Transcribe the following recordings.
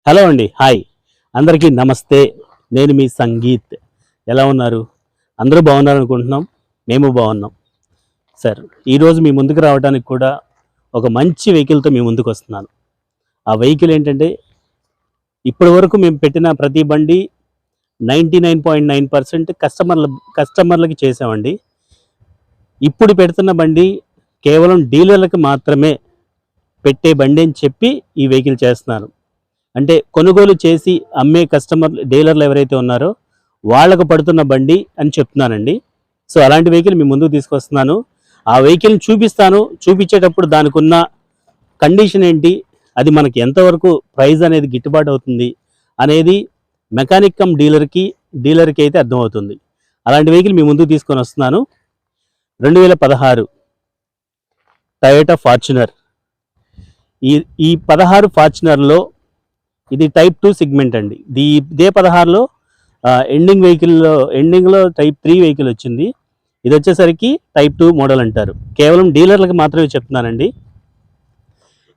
Hello అండి, hi అందరికీ నమస్తే. నేను మీ సంగీత్. ఎలా ఉన్నారు? అందరూ బాగున్నారు అనుకుంటున్నాం. మేము బాగున్నాం సార్. ఈరోజు మీ ముందుకు రావడానికి కూడా ఒక మంచి వెహికల్తో మీ ముందుకు వస్తున్నాను. ఆ వెహికల్ ఏంటంటే, ఇప్పటి వరకు మేము పెట్టిన ప్రతి బండి 99.9% కస్టమర్లకి చేసామండి. ఇప్పుడు పెడుతున్న బండి కేవలం డీలర్లకు మాత్రమే పెట్టే బండి అని చెప్పి ఈ వెహికల్ చేస్తున్నాను. అంటే కొనుగోలు చేసి అమ్మే డీలర్లు ఎవరైతే ఉన్నారో వాళ్ళకు పడుతున్న బండి అని చెప్తున్నానండి. సో అలాంటి వెహికల్ మీ ముందుకు తీసుకొస్తున్నాను. ఆ వెహికల్ని చూపిస్తాను. చూపించేటప్పుడు దానికి ఉన్న కండిషన్ ఏంటి, అది మనకి ఎంతవరకు ప్రైస్ అనేది గిట్టుబాటు అవుతుంది అనేది మెకానిక్ కమ్ డీలర్కి అయితే అర్థమవుతుంది. అలాంటి వెహికల్ మీ ముందుకు తీసుకొని వస్తున్నాను. 2016 టయోటా ఫార్చునర్. ఈ 16 ఫార్చునర్లో ఇది టైప్ 2 సెగ్మెంట్ అండి. ఇదే 16లో ఎండింగ్లో టైప్ 3 వెహికల్ వచ్చింది. ఇది వచ్చేసరికి టైప్ 2 మోడల్ అంటారు. కేవలం డీలర్లకు మాత్రమే చెప్తున్నానండి.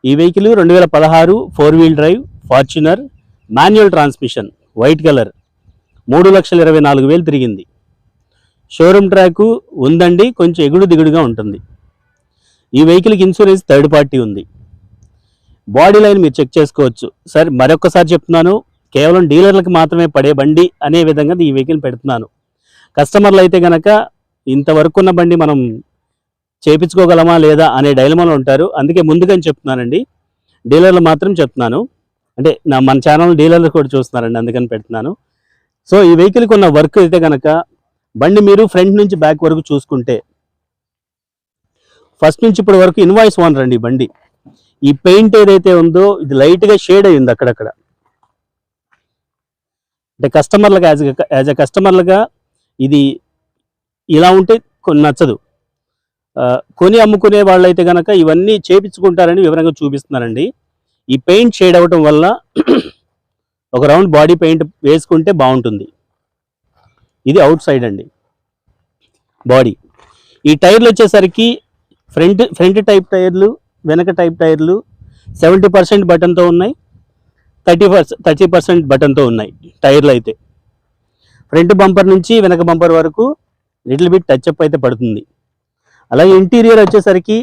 ఈ vehicle 2016 4-wheel drive Fortuner, manual transmission, white colour, 3,24,000 తిరిగింది. షోరూమ్ ట్రాక్ ఉందండి, కొంచెం ఎగుడు దిగుడుగా ఉంటుంది. ఈ వెహికల్కి ఇన్సూరెన్స్ థర్డ్ పార్టీ ఉంది. బాడీ లైన్ మీరు చెక్ చేసుకోవచ్చు సార్. మరొకసారి చెప్తున్నాను, కేవలం డీలర్లకు మాత్రమే పడే బండి అనే విధంగా ఈ వెహికల్ పెడుతున్నాను. కస్టమర్లు అయితే కనుక ఇంతవరకు ఉన్న బండి మనం చేయించుకోగలమా లేదా అనే డైలమాలో ఉంటారు. అందుకే ముందుగానే చెప్తున్నానండి, డీలర్లు మాత్రం చెప్తున్నాను. అంటే మన ఛానల్ డీలర్లు కూడా చూస్తున్నారండి, అందుకని పెడుతున్నాను. సో ఈ వెహికల్కి ఉన్న వర్క్ అయితే కనుక, బండి మీరు ఫ్రంట్ నుంచి బ్యాక్ వరకు చూసుకుంటే, ఫస్ట్ నుంచి ఇప్పటి వరకు ఇన్వాయిస్ ఓనర్ అండి బండి. ఈ పెయింట్ ఏదైతే ఉందో ఇది లైట్గా షేడ్ అయ్యింది అక్కడక్కడ. అంటే కస్టమర్లుగా యాజ్ ఎ కస్టమర్లుగా ఇది ఇలా ఉంటే కొన్ని నచ్చదు. కొని అమ్ముకునే వాళ్ళు అయితే కనుక ఇవన్నీ చేపించుకుంటారని వివరంగా చూపిస్తున్నారండి. ఈ పెయింట్ షేడ్ అవ్వటం వల్ల ఒక రౌండ్ బాడీ పెయింట్ వేసుకుంటే బాగుంటుంది. ఇది అవుట్ సైడ్ అండి బాడీ. ఈ టైర్లు వచ్చేసరికి ఫ్రంట్ టైప్ టైర్లు, వెనక టైప్ టైర్లు 70% బటన్తో ఉన్నాయి, 30% బటన్తో ఉన్నాయి టైర్లు అయితే. ఫ్రంట్ బంపర్ నుంచి వెనక బంపర్ వరకు లిటిల్ బిట్ టచ్అప్ అయితే పడుతుంది. అలాగే ఇంటీరియర్ వచ్చేసరికి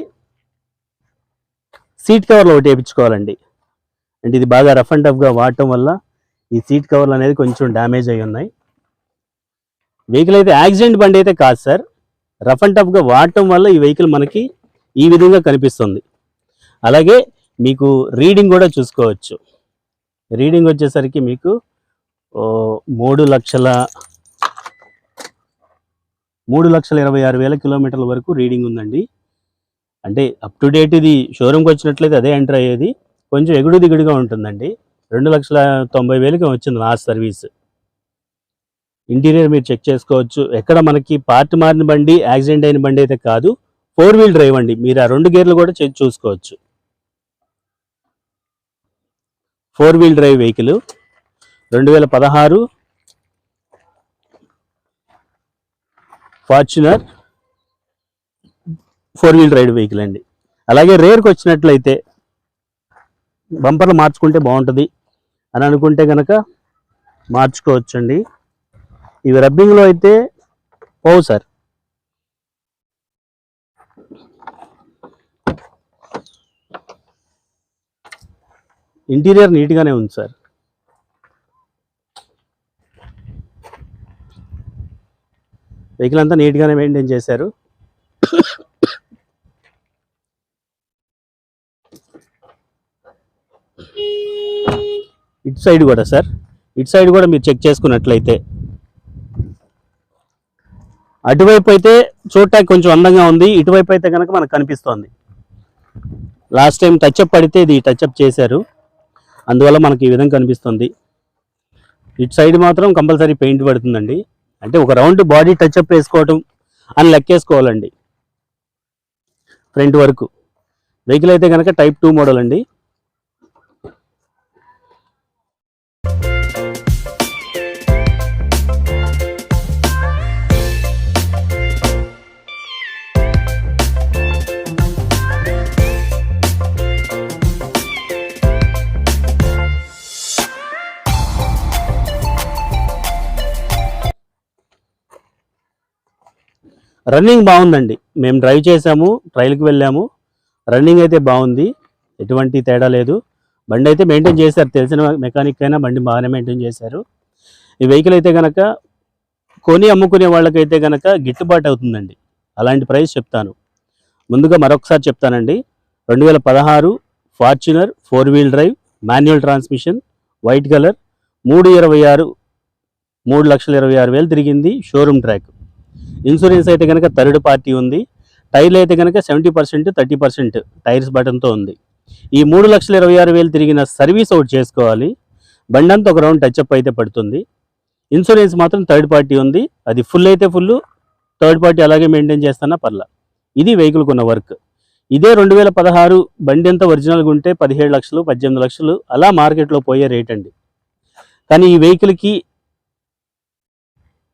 సీట్ కవర్లు ఒకటి వేయించుకోవాలండి. అంటే ఇది బాగా రఫ్ అండ్ టఫ్గా వాడటం వల్ల ఈ సీట్ కవర్లు అనేది కొంచెం డ్యామేజ్ అయి ఉన్నాయి. వెహికల్ అయితే యాక్సిడెంట్ బండి అయితే కాదు సార్. రఫ్ అండ్ టఫ్గా వాడటం వల్ల ఈ వెహికల్ మనకి ఈ విధంగా కనిపిస్తుంది. అలాగే మీకు రీడింగ్ కూడా చూసుకోవచ్చు. రీడింగ్ వచ్చేసరికి మీకు 3,26,000 కిలోమీటర్ల వరకు రీడింగ్ ఉందండి. అంటే అప్ టు డేట్ ఇది షోరూమ్కి వచ్చినట్లయితే అదే ఎంటర్ అయ్యేది. కొంచెం ఎగుడు దిగుడుగా ఉంటుందండి. 2,90,000కి వచ్చింది లాస్ట్ సర్వీస్. ఇంటీరియర్ మీరు చెక్ చేసుకోవచ్చు. ఎక్కడ మనకి పార్ట్ మారిన బండి, యాక్సిడెంట్ అయిన బండి అయితే కాదు. 4-wheel డ్రైవ్ అండి. మీరు ఆ 2 గేర్లు కూడా చూసుకోవచ్చు. 4-wheel drive vehicle 2016 Fortuner 4-wheel drive vehicle అండి. అలాగే రేర్కి వచ్చినట్లయితే బంపర్లు మార్చుకుంటే బాగుంటుంది అని అనుకుంటే కనుక మార్చుకోవచ్చండి. ఇవి రబ్బింగ్లో అయితే పోవు సార్. ఇంటీరియర్ నీట్గానే ఉంది సార్. వెహికల్ అంతా నీట్గానే మెయింటైన్ చేశారు. ఇటు సైడ్ కూడా సార్, ఇటు సైడ్ కూడా మీరు చెక్ చేసుకున్నట్లయితే, అటువైపు అయితే చూడటానికి కొంచెం అందంగా ఉంది, ఇటువైపు అయితే కనుక మనకు కనిపిస్తోంది. లాస్ట్ టైం టచ్అప్ పడితే ఇది టచ్అప్ చేశారు, అందువల్ల మనకి ఈ విధంగా కనిపిస్తుంది. ఇటు సైడ్ మాత్రం కంపల్సరీ పెయింట్ పడుతుందండి. అంటే ఒక రౌండ్ బాడీ టచ్అప్ వేసుకోవటం అని లెక్కేసుకోవాలండి. ఫ్రంట్ వరకు వెహికల్ అయితే కనుక టైప్ 2 మోడల్ అండి. రన్నింగ్ బాగుందండి, మేము డ్రైవ్ చేసాము, ట్రయల్కి వెళ్ళాము, రన్నింగ్ అయితే బాగుంది, ఎటువంటి తేడా లేదు. బండి అయితే మెయింటైన్ చేశారు, తెలిసిన మెకానిక్ అయినా బండి బాగానే మెయింటైన్ చేశారు. ఈ వెహికల్ అయితే కనుక కొని అమ్ముకునే వాళ్ళకైతే కనుక గిట్టుబాటు అవుతుందండి, అలాంటి ప్రైస్ చెప్తాను. ముందుగా మరొకసారి చెప్తానండి, 2016 Fortuner 4 wheel drive manual transmission white colour 3,26,000 తిరిగింది, షోరూమ్ ట్రాక్. ఇన్సూరెన్స్ అయితే కనుక థర్డ్ పార్టీ ఉంది. టైర్లు అయితే కనుక 70% 30% టైర్స్ బటన్తో ఉంది. ఈ 3,26,000 తిరిగిన సర్వీస్ ఒకటి చేసుకోవాలి. బండి అంతా ఒక రౌండ్ టచ్అప్ అయితే పడుతుంది. ఇన్సూరెన్స్ మాత్రం థర్డ్ పార్టీ ఉంది, అది ఫుల్ అయితే ఫుల్, థర్డ్ పార్టీ అలాగే మెయింటైన్ చేస్తున్నా పర్లా. ఇది వెహికల్కి ఉన్న వర్క్. ఇదే 2016 బండి అంతా ఒరిజినల్గా ఉంటే 17 లక్షలు 18 లక్షలు అలా మార్కెట్లో పోయే రేట్ అండి. కానీ ఈ వెహికల్కి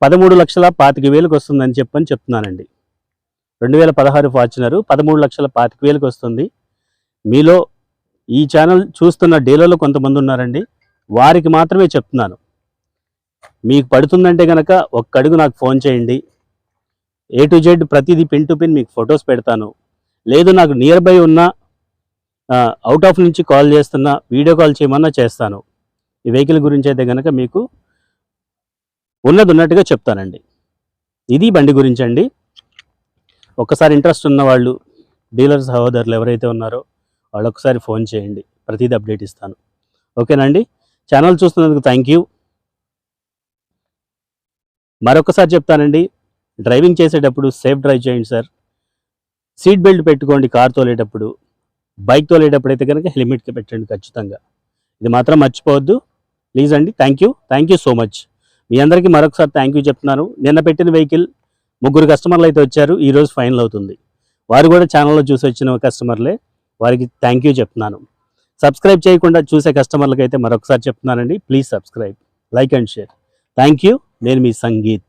13,25,000 వస్తుందని చెప్తున్నానండి. 2016 ఫార్చునర్ 13,25,000 వస్తుంది. మీలో ఈ ఛానల్ చూస్తున్న డీలర్లు కొంతమంది ఉన్నారండి, వారికి మాత్రమే చెప్తున్నాను. మీకు పడుతుందంటే కనుక ఒక్క అడుగు నాకు ఫోన్ చేయండి, A to Z ప్రతిదీ పిన్ టు పిన్ మీకు ఫొటోస్ పెడతాను. లేదు నాకు నియర్ బై ఉన్న అవుట్ ఆఫ్ నుంచి కాల్ చేస్తున్నా, వీడియో కాల్ చేయమన్నా చేస్తాను. ఈ వెహికల్ గురించి అయితే కనుక మీకు ఉన్నట్టుగా చెప్తానండి. ఇది బండి గురించి అండి. ఒక్కసారి ఇంట్రెస్ట్ ఉన్న వాళ్ళు, డీలర్ సహోదరులు ఎవరైతే ఉన్నారో వాళ్ళు ఒకసారి ఫోన్ చేయండి, ప్రతిదీ అప్డేట్ ఇస్తాను. ఓకేనండి. ఛానల్ చూస్తున్నందుకు థ్యాంక్ యూ. మరొకసారి చెప్తానండి, డ్రైవింగ్ చేసేటప్పుడు సేఫ్ డ్రైవ్ చేయండి సార్. సీట్ బెల్ట్ పెట్టుకోండి కార్ తోలేటప్పుడు. బైక్ తోలేటప్పుడు అయితే కనుక హెల్మెట్కి పెట్టండి ఖచ్చితంగా. ఇది మాత్రం మర్చిపోవద్దు ప్లీజ్ అండి. Thank you so much. మీ అందరికీ మరొకసారి థ్యాంక్ యూ చెప్తున్నాను. నిన్న పెట్టిన వెహికల్ 3 కస్టమర్లు అయితే వచ్చారు, ఈరోజు ఫైనల్ అవుతుంది. వారు కూడా ఛానల్లో చూసి వచ్చిన కస్టమర్లే, వారికి థ్యాంక్ యూ చెప్తున్నాను. సబ్స్క్రైబ్ చేయకుండా చూసే కస్టమర్లకి అయితే మరొకసారి చెప్తున్నానండి, please subscribe, like and share. Thank you. నేను మీ సంగీత్.